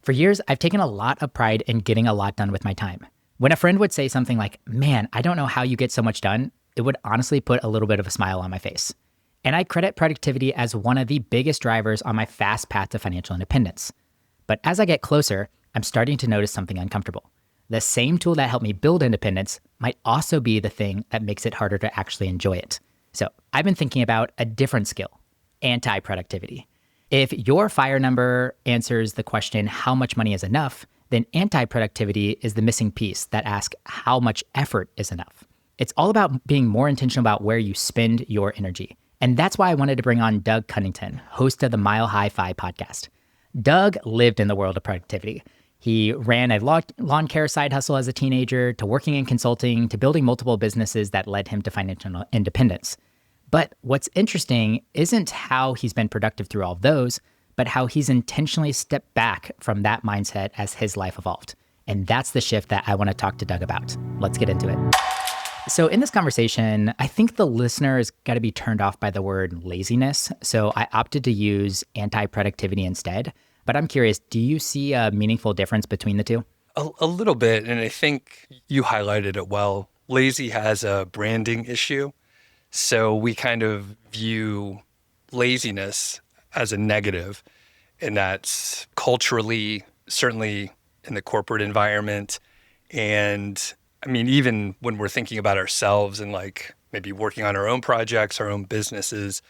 For years, I've taken a lot of pride in getting a lot done with my time. When a friend would say something like, "Man, I don't know how you get so much done," it would honestly put a little bit of a smile on my face. And I credit productivity as one of the biggest drivers on my fast path to financial independence. But as I get closer, I'm starting to notice something uncomfortable. The same tool that helped me build independence might also be the thing that makes it harder to actually enjoy it. So I've been thinking about a different skill: anti-productivity. If your FIRE number answers the question, how much money is enough, then anti-productivity is the missing piece that asks, how much effort is enough? It's all about being more intentional about where you spend your energy. And that's why I wanted to bring on Doug Cunnington, host of the Mile High FI podcast. Doug lived in the world of productivity. He ran a lawn care side hustle as a teenager, to working in consulting, to building multiple businesses that led him to financial independence. But what's interesting isn't how he's been productive through all of those, but how he's intentionally stepped back from that mindset as his life evolved. And that's the shift that I want to talk to Doug about. Let's get into it. So in this conversation, I think the listener has got to be turned off by the word laziness. So I opted to use anti-productivity instead. But I'm curious, do you see a meaningful difference between the two? A little bit, and I think you highlighted it well. Lazy has a branding issue. So we kind of view laziness as a negative, and that's culturally, certainly in the corporate environment. And I mean, even when we're thinking about ourselves and like maybe working on our own projects, our own businesses,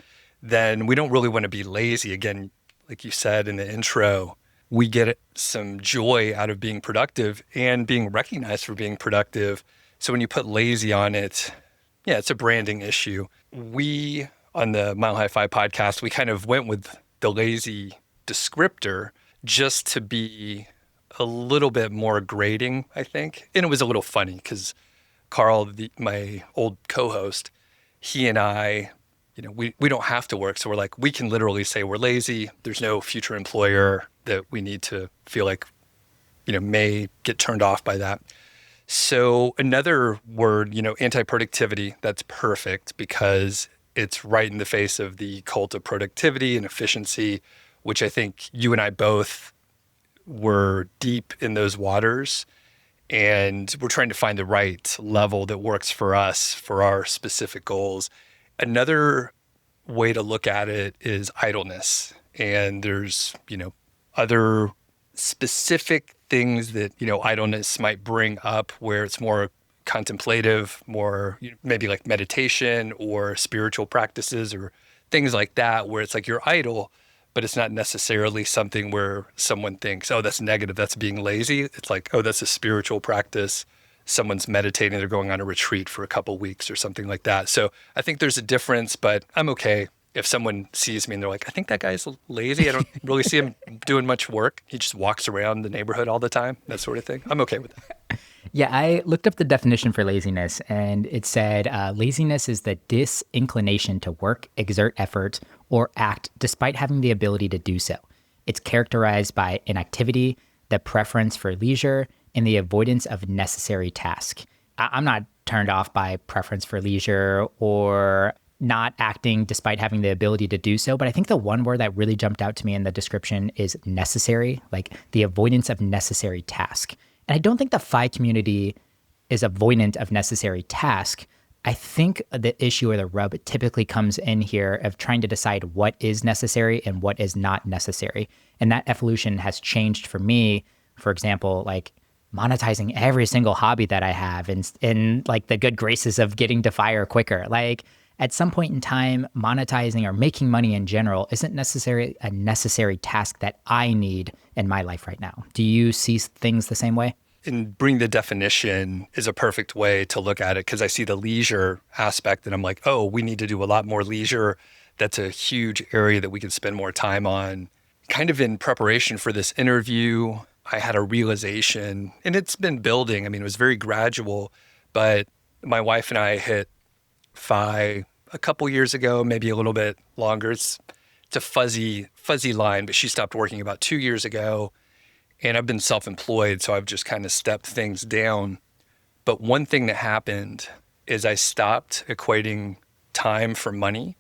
then we don't really want to be lazy. Again, like you said in the intro, we get some joy out of being productive and being recognized for being productive. So when you put lazy on it, yeah, it's a branding issue. We, on the Mile High FI podcast, we kind of went with the lazy descriptor just to be a little bit more grating, I think. And it was a little funny because Carl, my old co-host, he and I, we don't have to work. So we're like, we can literally say we're lazy. There's no future employer that we need to feel like, may get turned off by that. So another word, anti-productivity, that's perfect because it's right in the face of the cult of productivity and efficiency, which I think you and I both were deep in those waters. And we're trying to find the right level that works for us, for our specific goals. Another way to look at it is idleness. And there's, other specific things that, idleness might bring up where it's more contemplative, more maybe like meditation or spiritual practices or things like that, where it's like you're idle, but it's not necessarily something where someone thinks, oh, that's negative, that's being lazy. It's like, oh, that's a spiritual practice. Someone's meditating, they're going on a retreat for a couple of weeks or something like that. So I think there's a difference, but I'm okay if someone sees me and they're like, I think that guy's lazy. I don't really see him doing much work. He just walks around the neighborhood all the time, that sort of thing. I'm okay with that. Yeah, I looked up the definition for laziness, and it said laziness is the disinclination to work, exert effort, or act despite having the ability to do so. It's characterized by inactivity, the preference for leisure, and the avoidance of necessary task. I'm not turned off by preference for leisure or not acting despite having the ability to do so. But I think the one word that really jumped out to me in the description is necessary, like the avoidance of necessary task. And I don't think the FI community is avoidant of necessary task. I think the issue or the rub typically comes in here of trying to decide what is necessary and what is not necessary. And that evolution has changed for me. For example, like monetizing every single hobby that I have and in like the good graces of getting to FIRE quicker. Like at some point in time, monetizing or making money in general isn't necessarily a necessary task that I need in my life right now. Do you see things the same way? And bring the definition is a perfect way to look at it because I see the leisure aspect and I'm like, oh, we need to do a lot more leisure. That's a huge area that we can spend more time on. Kind of in preparation for this interview, I had a realization, and it's been building. I mean, it was very gradual, but my wife and I hit FI a couple years ago, maybe a little bit longer. It's a fuzzy line, but she stopped working about 2 years ago. And I've been self-employed, so I've just kind of stepped things down. But one thing that happened is I stopped equating time for money.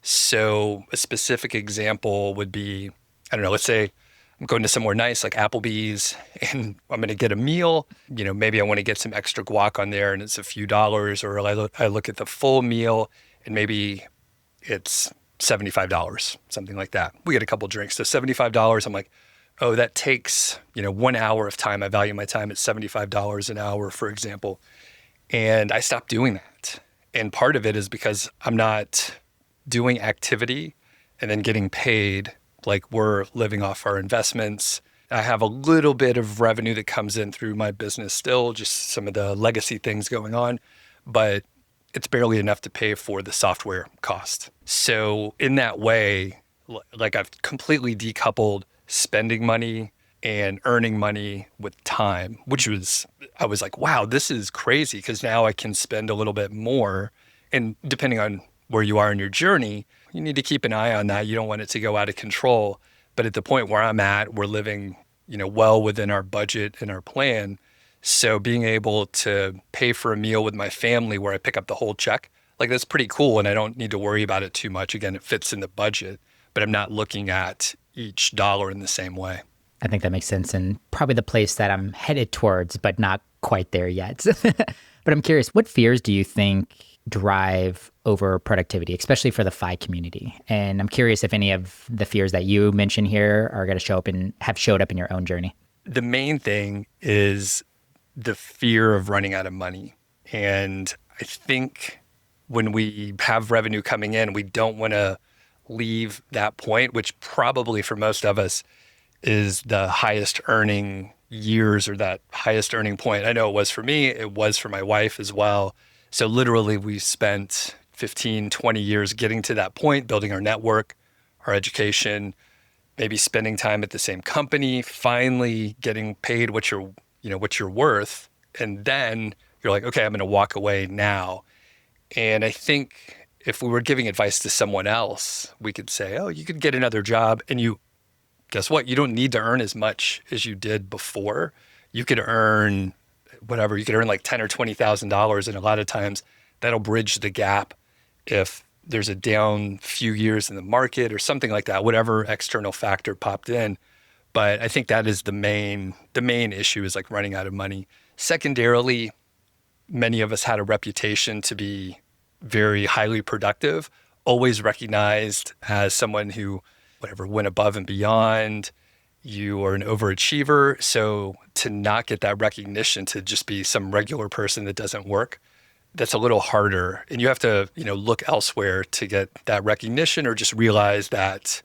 So a specific example would be, I don't know, let's say I'm going to somewhere nice like Applebee's and I'm going to get a meal. Maybe I want to get some extra guac on there and it's a few dollars, or I look at the full meal and maybe it's $75, something like that. We get a couple drinks. So $75, I'm like, oh, that takes, 1 hour of time. I value my time at $75 an hour, for example. And I stopped doing that. And part of it is because I'm not doing activity and then getting paid like we're living off our investments. I have a little bit of revenue that comes in through my business still, just some of the legacy things going on, but it's barely enough to pay for the software cost. So in that way, like I've completely decoupled spending money and earning money with time, I was like, wow, this is crazy, because now I can spend a little bit more. And depending on where you are in your journey, you need to keep an eye on that. You don't want it to go out of control. But at the point where I'm at, we're living, well within our budget and our plan. So being able to pay for a meal with my family where I pick up the whole check, like that's pretty cool. And I don't need to worry about it too much. Again, it fits in the budget, but I'm not looking at each dollar in the same way. I think that makes sense, and probably the place that I'm headed towards, but not quite there yet. But I'm curious, what fears do you think drive over productivity, especially for the FI community? And I'm curious if any of the fears that you mentioned here are going to show up and have showed up in your own journey. The main thing is the fear of running out of money. And I think when we have revenue coming in, we don't want to leave that point, which probably for most of us is the highest earning years or that highest earning point. I know it was for me, it was for my wife as well. So literally we spent 15, 20 years getting to that point, building our network, our education, maybe spending time at the same company, finally getting paid what you're worth. And then you're like, okay, I'm going to walk away now. And I think if we were giving advice to someone else, we could say, oh, you could get another job, and guess what? You don't need to earn as much as you did before. You could earn whatever. You could earn like $10,000 or $20,000, and a lot of times that'll bridge the gap if there's a down few years in the market or something like that. Whatever external factor popped in, but I think that is the main issue, is like running out of money. Secondarily, many of us had a reputation to be very highly productive, always recognized as someone who went above and beyond. You are an overachiever. So to not get that recognition, to just be some regular person that doesn't work, that's a little harder. And you have to, look elsewhere to get that recognition, or just realize that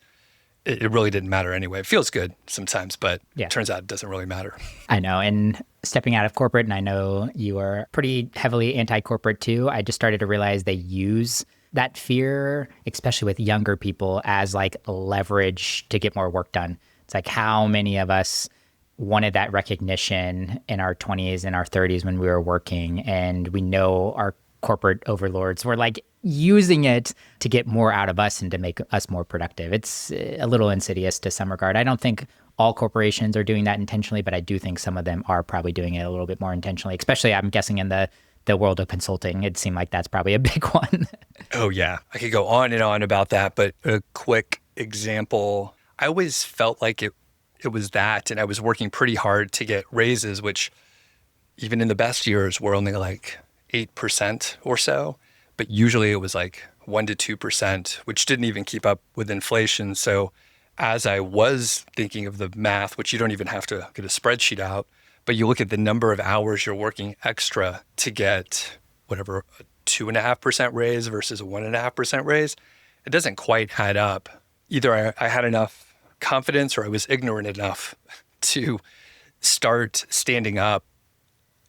it really didn't matter anyway. It feels good sometimes, but It turns out it doesn't really matter. I know. And stepping out of corporate, and I know you are pretty heavily anti-corporate too, I just started to realize they use that fear, especially with younger people, as like leverage to get more work done. It's like, how many of us wanted that recognition in our 20s and our 30s when we were working, and we know our corporate overlords were like using it to get more out of us and to make us more productive. It's a little insidious to some regard. I don't think all corporations are doing that intentionally, but I do think some of them are probably doing it a little bit more intentionally, especially I'm guessing in the world of consulting. It seemed like that's probably a big one. Oh yeah. I could go on and on about that, but a quick example, I always felt like it was that, and I was working pretty hard to get raises, which even in the best years were only like 8% or so, but usually it was like 1% to 2%, which didn't even keep up with inflation. So as I was thinking of the math, which you don't even have to get a spreadsheet out, but you look at the number of hours you're working extra to get a 2.5% raise versus a 1.5% raise, it doesn't quite add up. Either I had enough confidence or I was ignorant enough to start standing up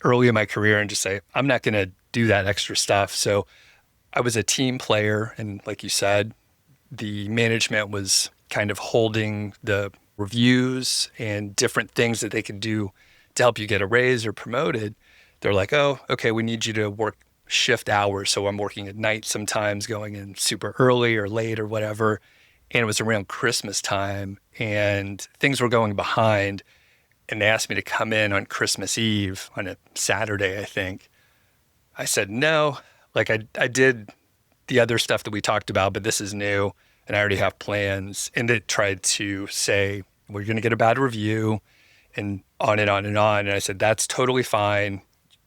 early in my career and just say, I'm not going to do that extra stuff. So I was a team player. And like you said, the management was kind of holding the reviews and different things that they could do to help you get a raise or promoted. They're like, oh, okay, we need you to work shift hours. So I'm working at night sometimes, going in super early or late or whatever. And it was around Christmas time and things were going behind. And they asked me to come in on Christmas Eve on a Saturday, I think. I said no. Like I did the other stuff that we talked about, but this is new and I already have plans. And they tried to say, we're going to get a bad review and on and on and on. And I said, that's totally fine.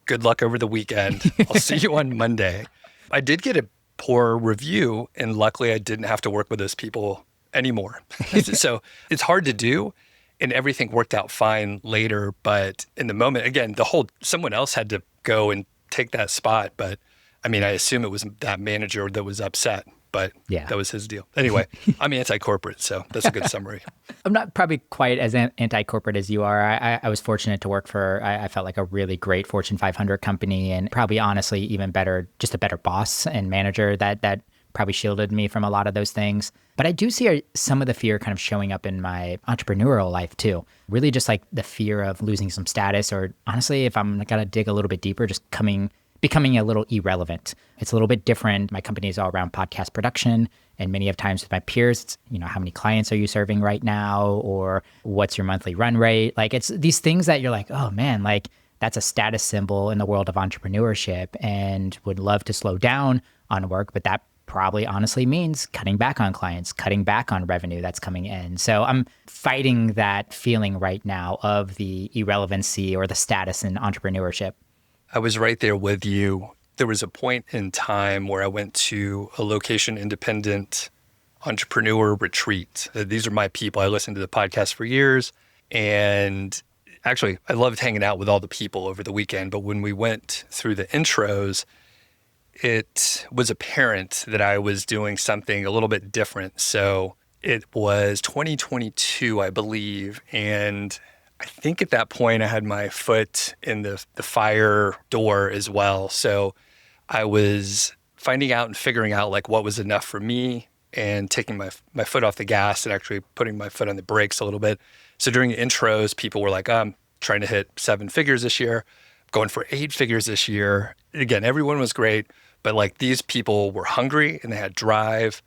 Good luck over the weekend. I'll see you on Monday. I did get a poor review, and luckily I didn't have to work with those people anymore. So it's hard to do, and everything worked out fine later. But in the moment, again, someone else had to go and take that spot. But I mean, I assume it was that manager that was upset, but Yeah. that was his deal. Anyway, I'm anti-corporate, so that's a good summary. I'm not probably quite as anti-corporate as you are. I was fortunate to work for, I felt like a really great Fortune 500 company, and probably honestly even better, just a better boss and manager that probably shielded me from a lot of those things. But I do see some of the fear kind of showing up in my entrepreneurial life too. Really just like the fear of losing some status, or honestly, if I'm gonna dig a little bit deeper, just becoming a little irrelevant. It's a little bit different. My company is all around podcast production. And many of times with my peers, it's, how many clients are you serving right now? Or what's your monthly run rate? Like, it's these things that you're like, oh man, like that's a status symbol in the world of entrepreneurship, and would love to slow down on work. But that probably honestly means cutting back on clients, cutting back on revenue that's coming in. So I'm fighting that feeling right now of the irrelevancy or the status in entrepreneurship. I was right there with you. There was a point in time where I went to a location-independent entrepreneur retreat. These are my people. I listened to the podcast for years. And actually, I loved hanging out with all the people over the weekend. But when we went through the intros, it was apparent that I was doing something a little bit different. So it was 2022, I believe. And I think at that point I had my foot in the fire door as well. So I was finding out and figuring out like what was enough for me, and taking my foot off the gas and actually putting my foot on the brakes a little bit. So during the intros, people were like, I'm trying to hit 7 figures this year, going for 8 figures this year. Again, everyone was great, but like these people were hungry and they had drive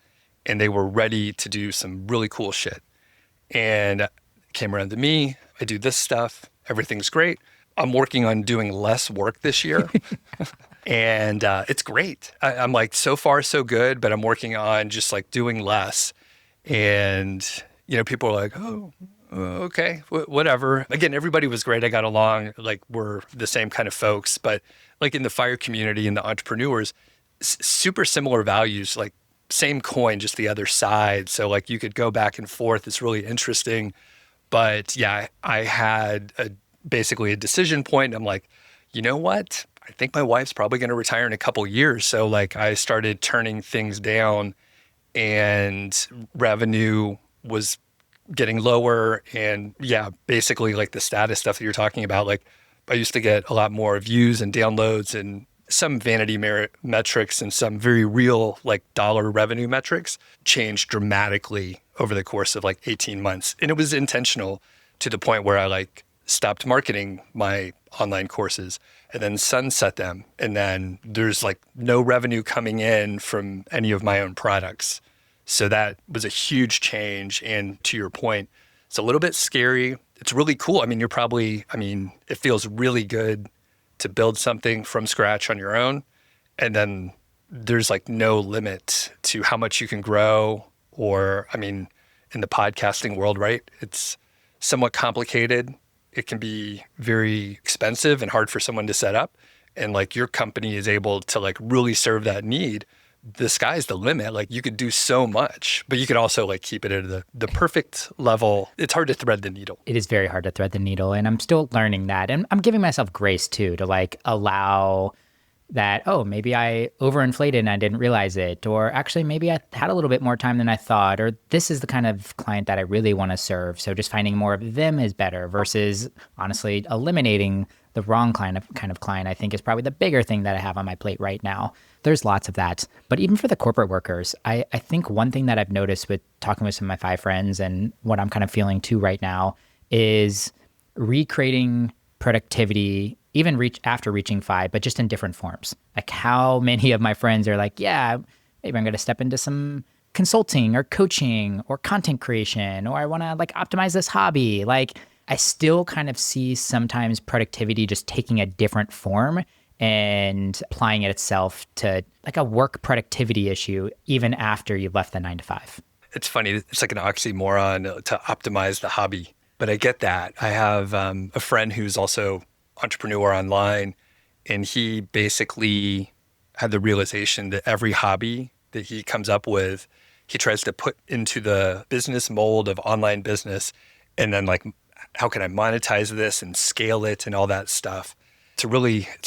and they were ready to do some really cool shit. And it came around to me. I do this stuff. Everything's great. I'm working on doing less work this year. And it's great. I'm like, so far, so good, but I'm working on just like doing less. And, people are like, oh, okay, whatever. Again, everybody was great. I got along, like we're the same kind of folks, but like in the fire community and the entrepreneurs, super similar values, like same coin, just the other side. So like you could go back and forth. It's really interesting. But yeah, I had basically a decision point. I'm like, you know what? I think my wife's probably going to retire in a couple of years. So like I started turning things down, and revenue was getting lower. And yeah, basically like the status stuff that you're talking about, like I used to get a lot more views and downloads and some vanity metrics and some very real like dollar revenue metrics changed dramatically over the course of like 18 months. And it was intentional to the point where I like stopped marketing my online courses and then sunset them. And then there's like no revenue coming in from any of my own products. So that was a huge change. And to your point, it's a little bit scary. It's really cool. I mean, it feels really good to build something from scratch on your own. And then there's like no limit to how much you can grow. Or, in the podcasting world, right? It's somewhat complicated. It can be very expensive and hard for someone to set up. And like your company is able to like really serve that need. The sky's the limit. Like you could do so much, but you could also like keep it at the perfect level. It's hard to thread the needle. It is very hard to thread the needle, and I'm still learning that. And I'm giving myself grace too, to like allow that, oh, maybe I overinflated and I didn't realize it, or actually maybe I had a little bit more time than I thought, or this is the kind of client that I really want to serve. So just finding more of them is better versus honestly eliminating the wrong kind of client, I think is probably the bigger thing that I have on my plate right now. There's lots of that. But even for the corporate workers, I think one thing that I've noticed with talking with some of my 5 friends, and what I'm kind of feeling too right now, is recreating productivity even after reaching 5, but just in different forms. Like how many of my friends are like, yeah, maybe I'm going to step into some consulting or coaching or content creation, or I want to like optimize this hobby. Like I still kind of see sometimes productivity just taking a different form and applying it itself to like a work productivity issue, even after you've left the 9 to 5. it's funny. It's like an oxymoron to optimize the hobby, but I get that. I have a friend who's also entrepreneur online, and he basically had the realization that every hobby that he comes up with, he tries to put into the business mold of online business, and then like, how can I monetize this and scale it and all that stuff? It's a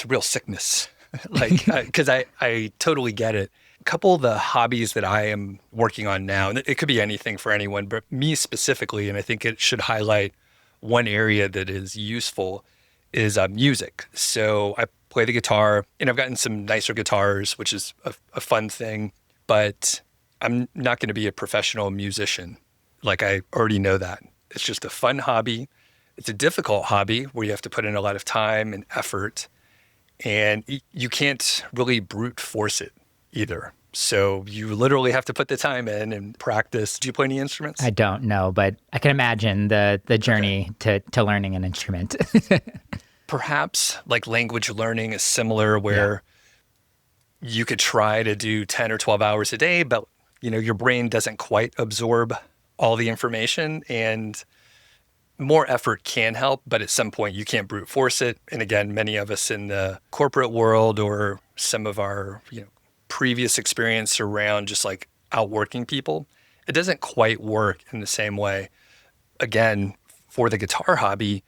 real sickness. Like, because I totally get it. A couple of the hobbies that I am working on now, and it could be anything for anyone, but me specifically, and I think it should highlight one area that is useful, is music. So I play the guitar, and I've gotten some nicer guitars, which is a fun thing, but I'm not going to be a professional musician. Like, I already know that. It's just a fun hobby. It's a difficult hobby where you have to put in a lot of time and effort, and you can't really brute force it either. So you literally have to put the time in and practice. Do you play any instruments? I don't know, but I can imagine the Okay. journey to learning an instrument. Perhaps like language learning is similar Yeah. where you could try to do 10 or 12 hours a day, but your brain doesn't quite absorb all the information, and more effort can help, but at some point you can't brute force it. And again, many of us in the corporate world or some of our, previous experience around just like outworking people, it doesn't quite work in the same way. Again, for the guitar hobby,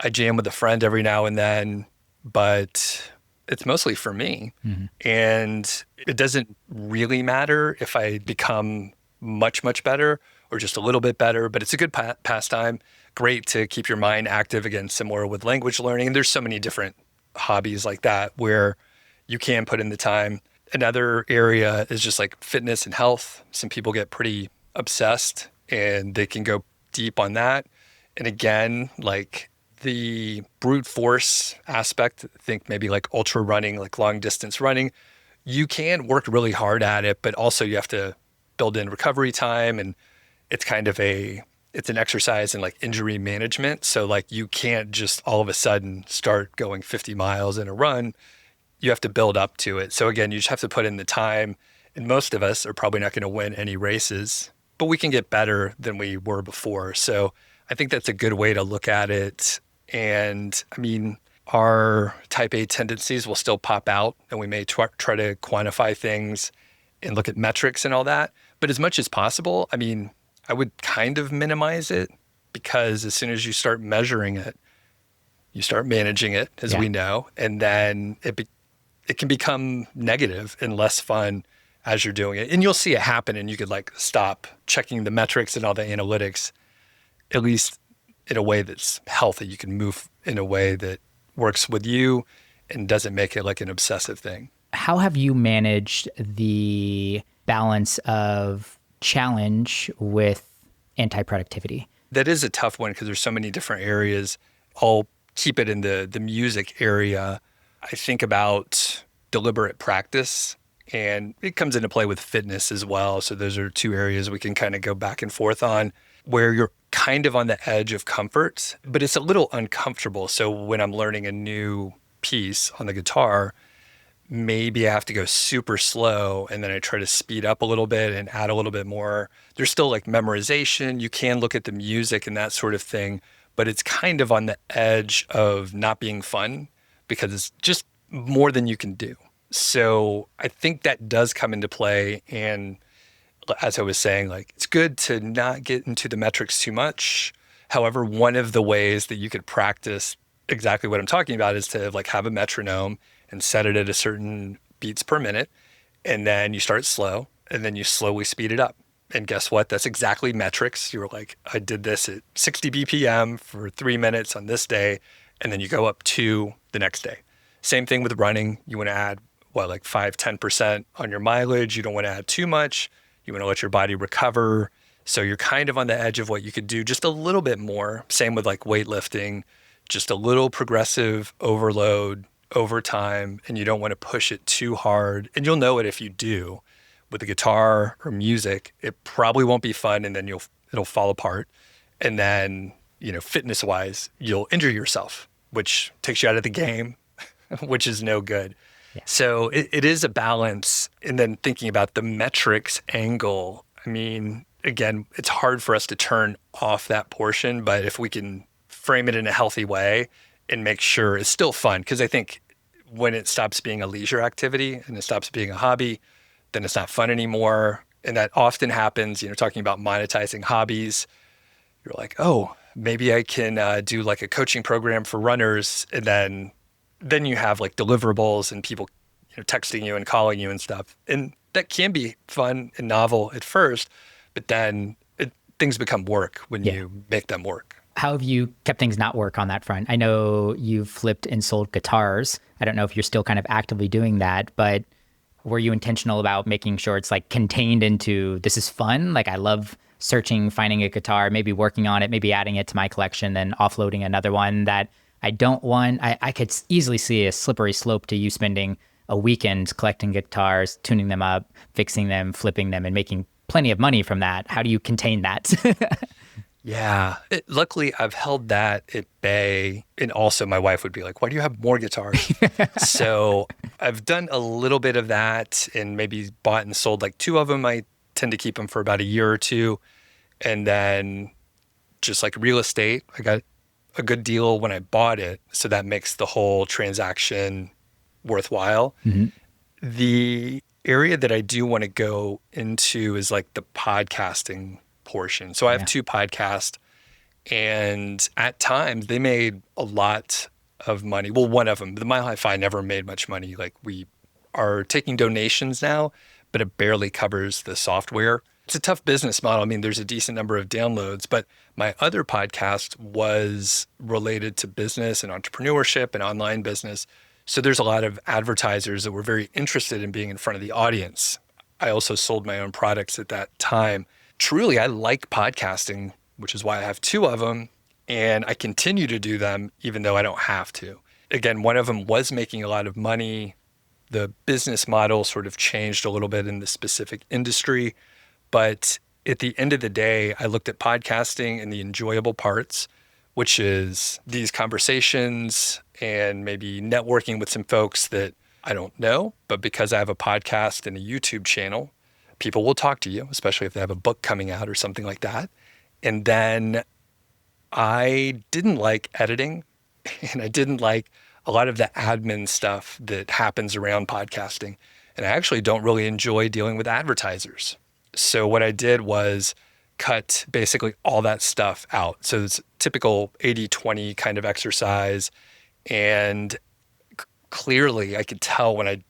I jam with a friend every now and then, but it's mostly for me. Mhm. And it doesn't really matter if I become much, much better or just a little bit better, but it's a good pastime. Great to keep your mind active, again, similar with language learning. And there's so many different hobbies like that where you can put in the time. Another area is just like fitness and health. Some people get pretty obsessed and they can go deep on that. And again, like the brute force aspect, think maybe like ultra running, like long distance running, you can work really hard at it, but also you have to build in recovery time. And it's kind of it's an exercise in like injury management. So like you can't just all of a sudden start going 50 miles in a run. You have to build up to it. So again, you just have to put in the time. And most of us are probably not going to win any races, but we can get better than we were before. So I think that's a good way to look at it. And I mean, our type A tendencies will still pop out, and we may try to quantify things and look at metrics and all that. But as much as possible, I mean, I would kind of minimize it, because as soon as you start measuring it, you start managing it, as Yeah. we know, and then it can become negative and less fun as you're doing it. And you'll see it happen, and you could like stop checking the metrics and all the analytics, at least in a way that's healthy. You can move in a way that works with you and doesn't make it like an obsessive thing. How have you managed the balance of challenge with anti-productivity? That is a tough one because there's so many different areas. I'll keep it in the music area. I think about deliberate practice, and it comes into play with fitness as well. So those are two areas we can kind of go back and forth on, where you're kind of on the edge of comfort, but it's a little uncomfortable. So when I'm learning a new piece on the guitar, maybe I have to go super slow, and then I try to speed up a little bit and add a little bit more. There's still like memorization. You can look at the music and that sort of thing, but it's kind of on the edge of not being fun because it's just more than you can do. So I think that does come into play. And as I was saying, like it's good to not get into the metrics too much. However, one of the ways that you could practice exactly what I'm talking about is to like have a metronome and set it at a certain beats per minute. And then you start slow, and then you slowly speed it up. And guess what? That's exactly metrics. You were like, I did this at 60 BPM for 3 minutes on this day. And then you go up two the next day. Same thing with running. You want to add, what, like 5-10% on your mileage. You don't want to add too much. You want to let your body recover. So you're kind of on the edge of what you could do just a little bit more. Same with like weightlifting, just a little progressive overload over time, and you don't want to push it too hard. And you'll know it if you do. With the guitar or music, it probably won't be fun, and then it'll fall apart. And then, fitness wise, you'll injure yourself, which takes you out of the game, which is no good. Yeah. So it is a balance. And then thinking about the metrics angle, I mean, again, it's hard for us to turn off that portion, but if we can frame it in a healthy way and make sure it's still fun, because I think when it stops being a leisure activity and it stops being a hobby, then it's not fun anymore. And that often happens, talking about monetizing hobbies. You're like, oh, maybe I can do like a coaching program for runners. And then you have like deliverables and people texting you and calling you and stuff. And that can be fun and novel at first, but then things become work when you make them work. How have you kept things not work on that front? I know you've flipped and sold guitars. I don't know if you're still kind of actively doing that, but were you intentional about making sure it's like contained into this is fun? Like I love searching, finding a guitar, maybe working on it, maybe adding it to my collection, then offloading another one that I don't want. I could easily see a slippery slope to you spending a weekend collecting guitars, tuning them up, fixing them, flipping them, and making plenty of money from that. How do you contain that? Yeah. Luckily, I've held that at bay. And also my wife would be like, why do you have more guitars? So I've done a little bit of that and maybe bought and sold like 2 of them. I tend to keep them for about a year or 2. And then just like real estate, I got a good deal when I bought it. So that makes the whole transaction worthwhile. Mm-hmm. The area that I do want to go into is like the podcasting portion. So I have 2 podcasts, and at times they made a lot of money. Well, one of them, the Mile High Fi, never made much money. Like we are taking donations now, but it barely covers the software. It's a tough business model. I mean, there's a decent number of downloads, but my other podcast was related to business and entrepreneurship and online business. So there's a lot of advertisers that were very interested in being in front of the audience. I also sold my own products at that time. Truly, I like podcasting, which is why I have 2 of them, and I continue to do them even though I don't have to. Again, one of them was making a lot of money. The business model sort of changed a little bit in the specific industry, but at the end of the day, I looked at podcasting and the enjoyable parts, which is these conversations and maybe networking with some folks that I don't know, but because I have a podcast and a YouTube channel, people will talk to you, especially if they have a book coming out or something like that. And then I didn't like editing, and I didn't like a lot of the admin stuff that happens around podcasting. And I actually don't really enjoy dealing with advertisers. So what I did was cut basically all that stuff out. So it's a typical 80-20 kind of exercise. And clearly I could tell when I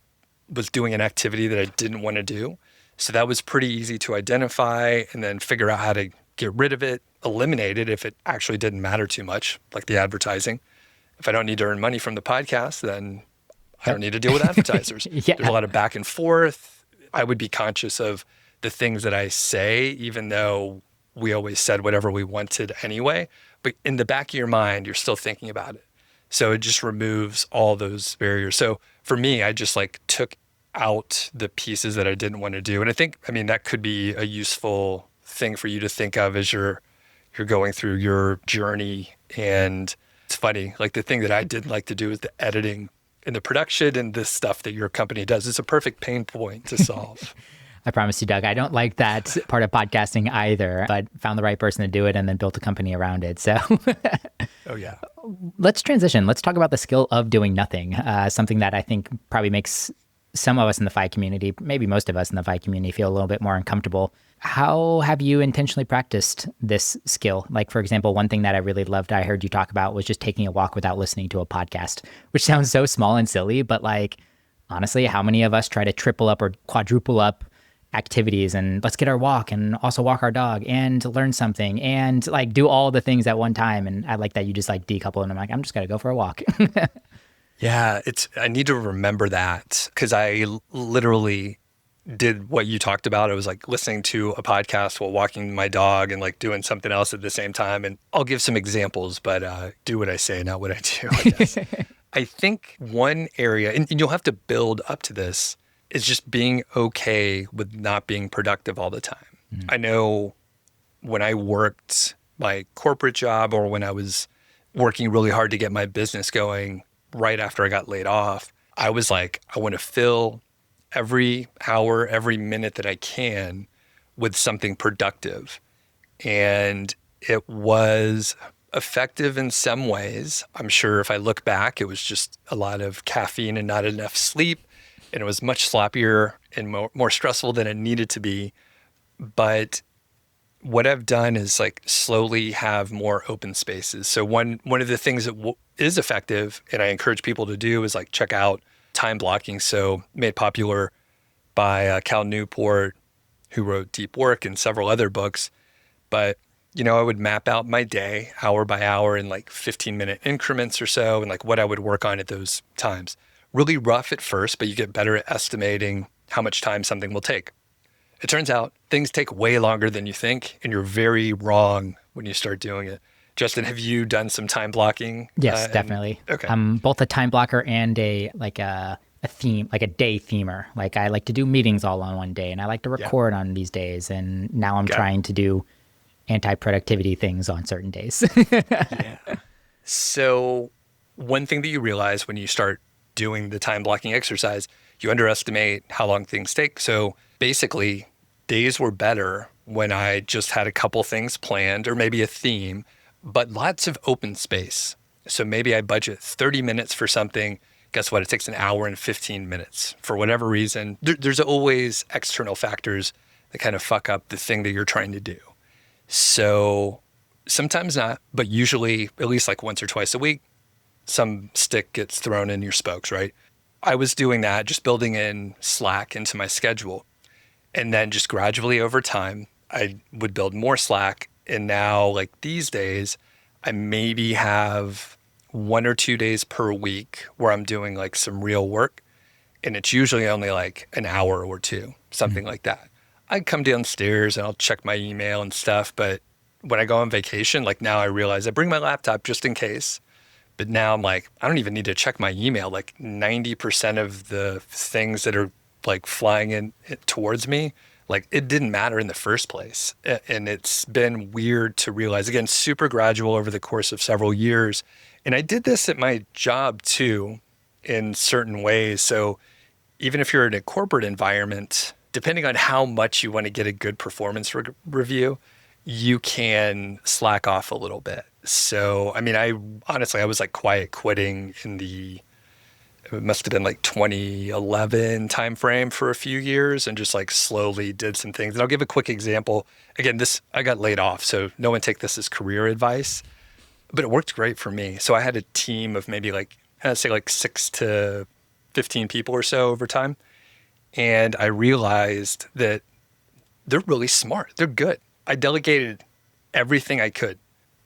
was doing an activity that I didn't want to do. So that was pretty easy to identify and then figure out how to get rid of it, eliminate it if it actually didn't matter too much, like the advertising. If I don't need to earn money from the podcast, then I don't need to deal with advertisers. There's a lot of back and forth. I would be conscious of the things that I say, even though we always said whatever we wanted anyway. But in the back of your mind, you're still thinking about it. So it just removes all those barriers. So for me, I just like took out the pieces that I didn't want to do. And I mean, that could be a useful thing for you to think of as you're going through your journey. And it's funny, like the thing that I didn't like to do is the editing and the production and this stuff that your company does. It's a perfect pain point to solve. I promise you, Doug, I don't like that part of podcasting either, but found the right person to do it and then built a company around it. So oh yeah. Let's transition. Let's talk about the skill of doing nothing. Something that I think probably makes some of us in the FI community, maybe most of us in the FI community, feel a little bit more uncomfortable. How have you intentionally practiced this skill? Like, for example, one thing that I really loved I heard you talk about was just taking a walk without listening to a podcast, which sounds so small and silly, but like, honestly, how many of us try to triple up or quadruple up activities and let's get our walk and also walk our dog and learn something and like do all the things at one time? And I like that you just like decouple and I'm like, I'm just going to go for a walk. Yeah, I need to remember that because I literally did what you talked about. I was like listening to a podcast while walking my dog and like doing something else at the same time. And I'll give some examples, but do what I say, not what I do, I guess. I think one area, and you'll have to build up to this, is just being okay with not being productive all the time. Mm-hmm. I know when I worked my corporate job or when I was working really hard to get my business going, right after I got laid off, I was like, I want to fill every hour, every minute that I can with something productive. And it was effective in some ways. I'm sure if I look back, it was just a lot of caffeine and not enough sleep. And it was much sloppier and more stressful than it needed to be. But what I've done is like slowly have more open spaces. So one of the things that is effective, and I encourage people to do, is like check out time blocking. So made popular by Cal Newport, who wrote Deep Work and several other books. But I would map out my day hour by hour in like 15-minute increments or so, and like what I would work on at those times. Really rough at first, but you get better at estimating how much time something will take. It turns out things take way longer than you think, and you're very wrong when you start doing it. Justin, have you done some time blocking? Yes, definitely. Okay. I'm both a time blocker and a theme, like a day themer. Like I like to do meetings all on one day, and I like to record on these days. And now I'm trying to do anti-productivity things on certain days. Yeah. So one thing that you realize when you start doing the time blocking exercise, you underestimate how long things take. So basically, days were better when I just had a couple things planned or maybe a theme, but lots of open space. So maybe I budget 30 minutes for something. Guess what? It takes an hour and 15 minutes. For whatever reason, there's always external factors that kind of fuck up the thing that you're trying to do. So sometimes not, but usually at least like once or twice a week, some stick gets thrown in your spokes, right? I was doing that, just building in Slack into my schedule. And then just gradually over time, I would build more Slack. And now like these days, I maybe have 1 or 2 days per week where I'm doing like some real work. And it's usually only like an hour or two, something like that. I come downstairs and I'll check my email and stuff. But when I go on vacation, like now I realize I bring my laptop just in case. But now I'm like, I don't even need to check my email. Like 90% of the things that are like flying in towards me, like it didn't matter in the first place. And it's been weird to realize, again, super gradual over the course of several years. And I did this at my job too, in certain ways. So even if you're in a corporate environment, depending on how much you want to get a good performance review, you can slack off a little bit. So, I mean, I was like quiet quitting in it must have been like 2011 timeframe for a few years, and just like slowly did some things. And I'll give a quick example. Again, I got laid off, so no one take this as career advice, but it worked great for me. So I had a team of maybe like, I'd say like 6 to 15 people or so over time. And I realized that they're really smart. They're good. I delegated everything I could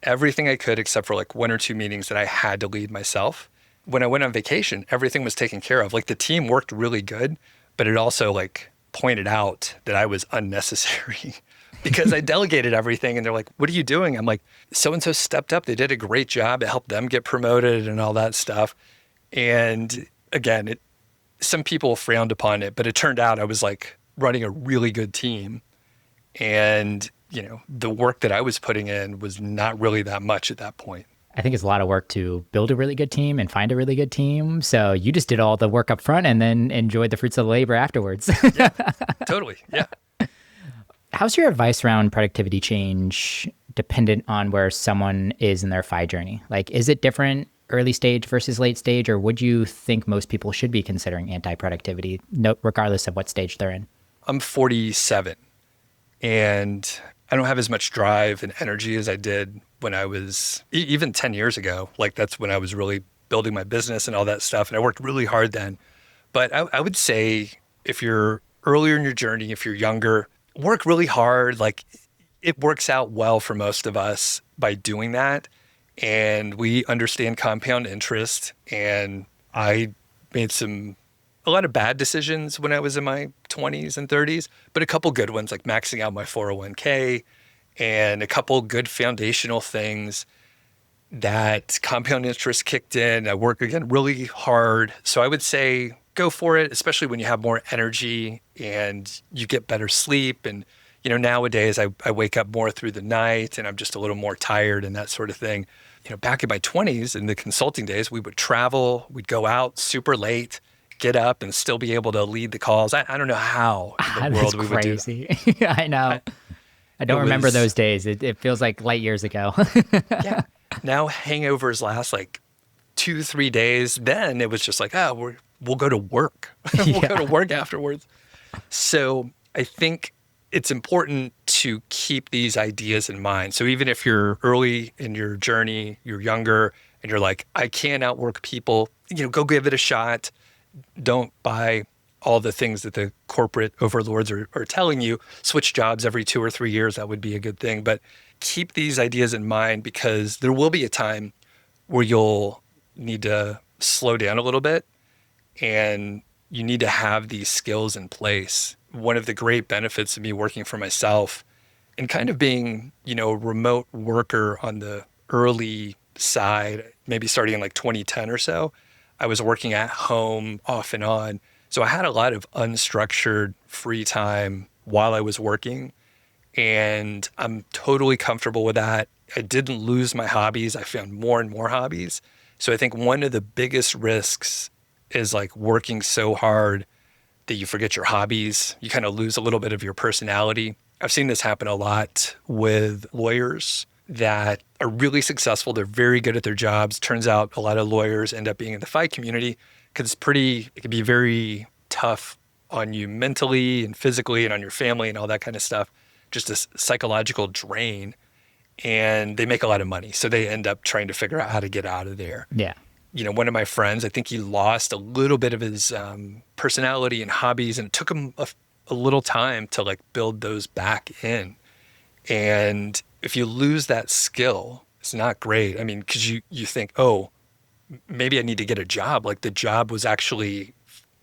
except for like 1 or 2 meetings that I had to lead myself. When I went on vacation, everything was taken care of. Like the team worked really good, but it also like pointed out that I was unnecessary because I delegated everything. And they're like, what are you doing? I'm like, so-and-so stepped up. They did a great job. It helped them get promoted and all that stuff. And again, some people frowned upon it, but it turned out I was like running a really good team. And, the work that I was putting in was not really that much at that point. I think it's a lot of work to build a really good team and find a really good team. So you just did all the work up front and then enjoyed the fruits of the labor afterwards. Yeah, totally. Yeah. How's your advice around productivity change dependent on where someone is in their FI journey? Like, is it different early stage versus late stage, or would you think most people should be considering anti-productivity, regardless of what stage they're in? I'm 47, and I don't have as much drive and energy as I did when I was even 10 years ago. Like that's when I was really building my business and all that stuff. And I worked really hard then. But I would say if you're earlier in your journey, if you're younger, work really hard. Like it works out well for most of us by doing that. And we understand compound interest. And I made a lot of bad decisions when I was in my 20s and 30s, but a couple good ones, like maxing out my 401k and a couple good foundational things that compound interest kicked in. I work again really hard. So I would say go for it, especially when you have more energy and you get better sleep. And, nowadays I wake up more through the night and I'm just a little more tired and that sort of thing. Back in my 20s in the consulting days, we would travel, we'd go out super late, get up and still be able to lead the calls. I don't know how in the That's world we would do that. crazy. I know. I It don't remember was, those days. It feels like light years ago. yeah. Now hangovers last like 2, 3 days. Then it was just like, we'll go to work. We'll go to Yeah. work afterwards. So I think it's important to keep these ideas in mind. So even if you're early in your journey, you're younger, and you're like, I can't outwork people, go give it a shot. Don't buy all the things that the corporate overlords are telling you. Switch jobs every 2 or 3 years. That would be a good thing. But keep these ideas in mind, because there will be a time where you'll need to slow down a little bit, and you need to have these skills in place. One of the great benefits of me working for myself and kind of being, a remote worker on the early side, maybe starting in like 2010 or so, I was working at home off and on. So I had a lot of unstructured free time while I was working, and I'm totally comfortable with that. I didn't lose my hobbies. I found more and more hobbies. So I think one of the biggest risks is like working so hard that you forget your hobbies. You kind of lose a little bit of your personality. I've seen this happen a lot with lawyers that are really successful. They're very good at their jobs. Turns out a lot of lawyers end up being in the fight community because it can be very tough on you mentally and physically and on your family and all that kind of stuff. Just a psychological drain. And they make a lot of money. So they end up trying to figure out how to get out of there. Yeah. One of my friends, I think he lost a little bit of his personality and hobbies, and it took him a little time to like build those back in. And if you lose that skill, it's not great. I mean, because you think, oh, maybe I need to get a job. Like the job was actually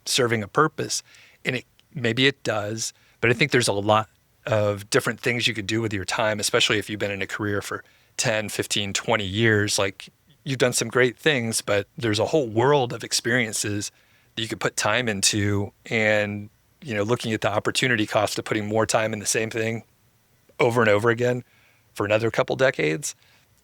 serving a purpose, and maybe it does. But I think there's a lot of different things you could do with your time, especially if you've been in a career for 10, 15, 20 years. Like you've done some great things, but there's a whole world of experiences that you could put time into. And, looking at the opportunity cost of putting more time in the same thing over and over again for another couple decades.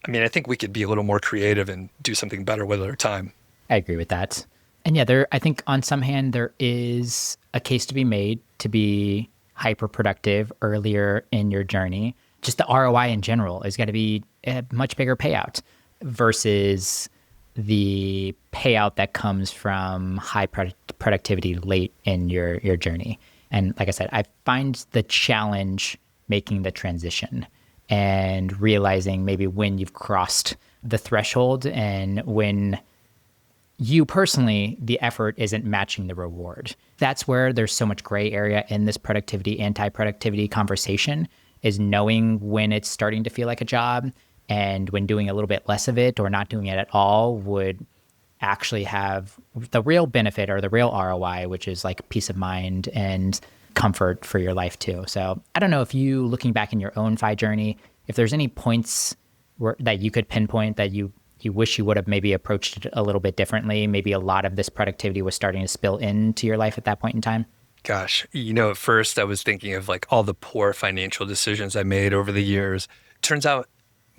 I mean, I think we could be a little more creative and do something better with our time. I agree with that. And yeah, I think on some hand, there is a case to be made to be hyper productive earlier in your journey. Just the ROI in general is going to be a much bigger payout versus the payout that comes from high productivity late in your journey. And like I said, I find the challenge making the transition and realizing maybe when you've crossed the threshold and when you personally, the effort isn't matching the reward. That's where there's so much gray area in this productivity, anti-productivity conversation, is knowing when it's starting to feel like a job and when doing a little bit less of it or not doing it at all would actually have the real benefit or the real ROI, which is like peace of mind and comfort for your life too. So I don't know if you, looking back in your own FI journey, if there's any points that you could pinpoint that you wish you would have maybe approached it a little bit differently. Maybe a lot of this productivity was starting to spill into your life at that point in time. Gosh, at first I was thinking of like all the poor financial decisions I made over the years. Turns out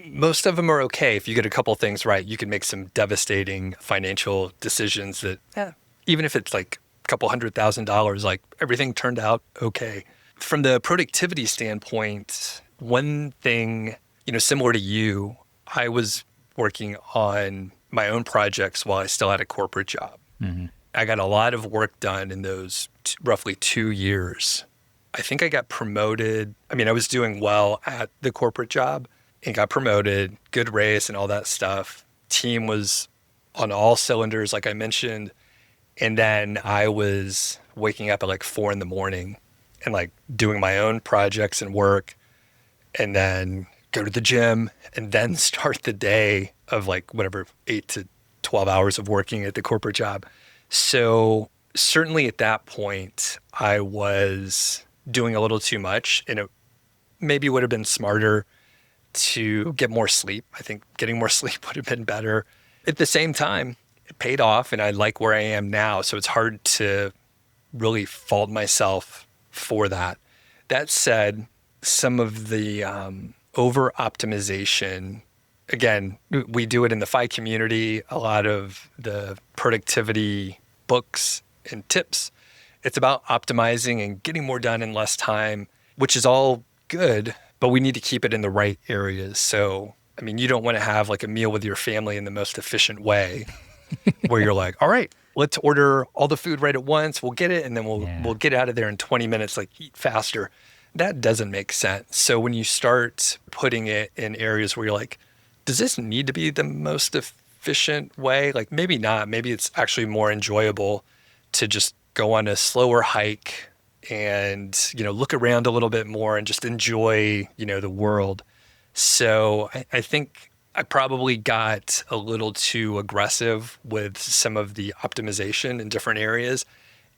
most of them are okay. If you get a couple things right, you can make some devastating financial decisions that, even if it's like a couple $100,000, like everything turned out okay. From the productivity standpoint, one thing, similar to you, I was working on my own projects while I still had a corporate job. Mm-hmm. I got a lot of work done in those roughly 2 years. I think I got promoted. I mean, I was doing well at the corporate job and got promoted, good raise and all that stuff. Team was on all cylinders, like I mentioned. And then I was waking up at like 4 a.m. and like doing my own projects and work, and then go to the gym and then start the day of like whatever 8 to 12 hours of working at the corporate job. So certainly at that point, I was doing a little too much, and it maybe would have been smarter to get more sleep. I think getting more sleep would have been better. At the same time, it paid off, and I like where I am now. So it's hard to really fault myself for that. That said, some of the over optimization, again, we do it in the FI community. A lot of the productivity books and tips. It's about optimizing and getting more done in less time, which is all good, but we need to keep it in the right areas. So, I mean, you don't want to have like a meal with your family in the most efficient way where you're like, all right, let's order all the food right at once. We'll get it. And then we'll get out of there in 20 minutes, like eat faster. That doesn't make sense. So when you start putting it in areas where you're like, does this need to be the most efficient way? Like maybe not. Maybe it's actually more enjoyable to just go on a slower hike and, look around a little bit more and just enjoy, the world. So I think I probably got a little too aggressive with some of the optimization in different areas.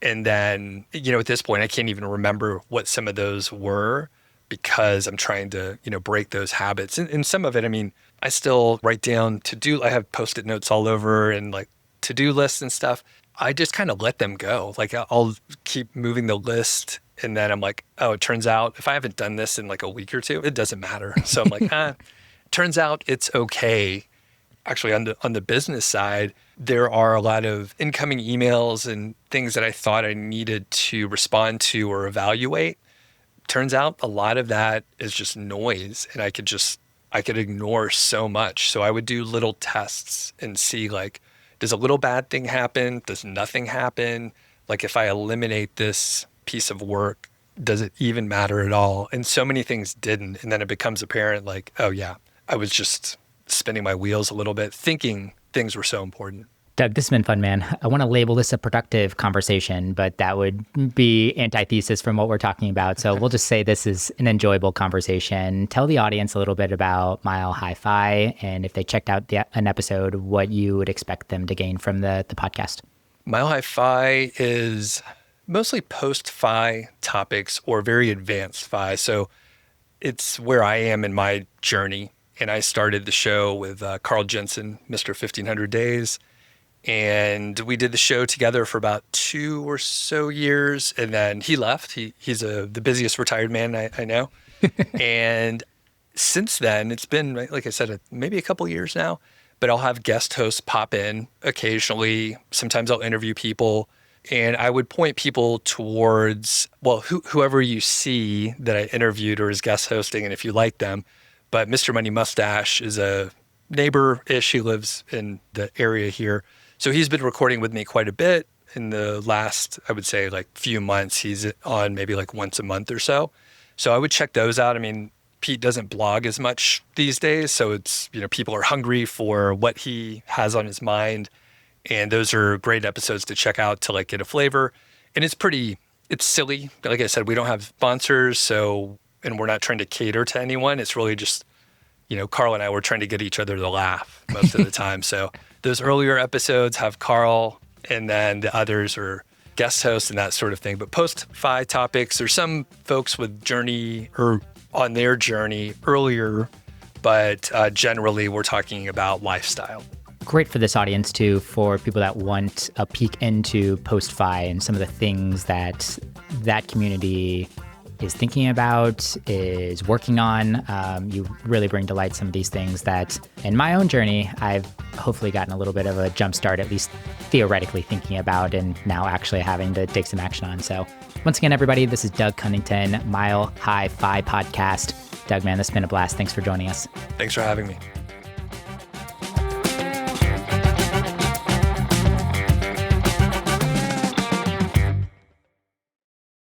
And then, at this point, I can't even remember what some of those were because I'm trying to, break those habits. And some of it, I mean, I still write down I have Post-it notes all over and like to-do lists and stuff. I just kind of let them go. Like I'll keep moving the list. And then I'm like, oh, it turns out if I haven't done this in like a week or two, it doesn't matter. So I'm like, turns out it's okay. Actually, on the business side, there are a lot of incoming emails and things that I thought I needed to respond to or evaluate. Turns out a lot of that is just noise, and I could ignore so much. So I would do little tests and see like, does a little bad thing happen? Does nothing happen? Like if I eliminate this piece of work, does it even matter at all? And so many things didn't. And then it becomes apparent like, oh yeah, I was just spinning my wheels a little bit, thinking things were so important. Doug, this has been fun, man. I want to label this a productive conversation, but that would be antithesis from what we're talking about. So we'll just say this is an enjoyable conversation. Tell the audience a little bit about Mile High Fi, and if they checked out an episode, what you would expect them to gain from the podcast. Mile High Fi is mostly post-Fi topics or very advanced Fi. So it's where I am in my journey. And I started the show with Carl Jensen, Mr. 1500 Days. And we did the show together for about 2 or so years. And then he left. He's the busiest retired man I know. And since then, it's been, like I said, maybe a couple years now. But I'll have guest hosts pop in occasionally. Sometimes I'll interview people. And I would point people towards, well, whoever you see that I interviewed or is guest hosting, and if you like them. But Mr. Money Mustache is a neighbor-ish. He lives in the area here. So he's been recording with me quite a bit in the last, I would say, like few months. He's on maybe like once a month or so. So I would check those out. I mean, Pete doesn't blog as much these days. So it's, people are hungry for what he has on his mind. And those are great episodes to check out to like get a flavor. And it's silly. Like I said, we don't have sponsors. And we're not trying to cater to anyone. It's really just, Carl and I were trying to get each other to laugh most of the time. So those earlier episodes have Carl, and then the others are guest hosts and that sort of thing. But post-Fi topics, there's some folks with journey or on their journey earlier, but generally we're talking about lifestyle. Great for this audience too, for people that want a peek into post-Fi and some of the things that community is thinking about, is working on. You really bring to light some of these things that in my own journey, I've hopefully gotten a little bit of a jump start, at least theoretically thinking about, and now actually having to take some action on. So once again, everybody, this is Doug Cunnington, Mile High Fi podcast. Doug, man, this has been a blast. Thanks for joining us. Thanks for having me.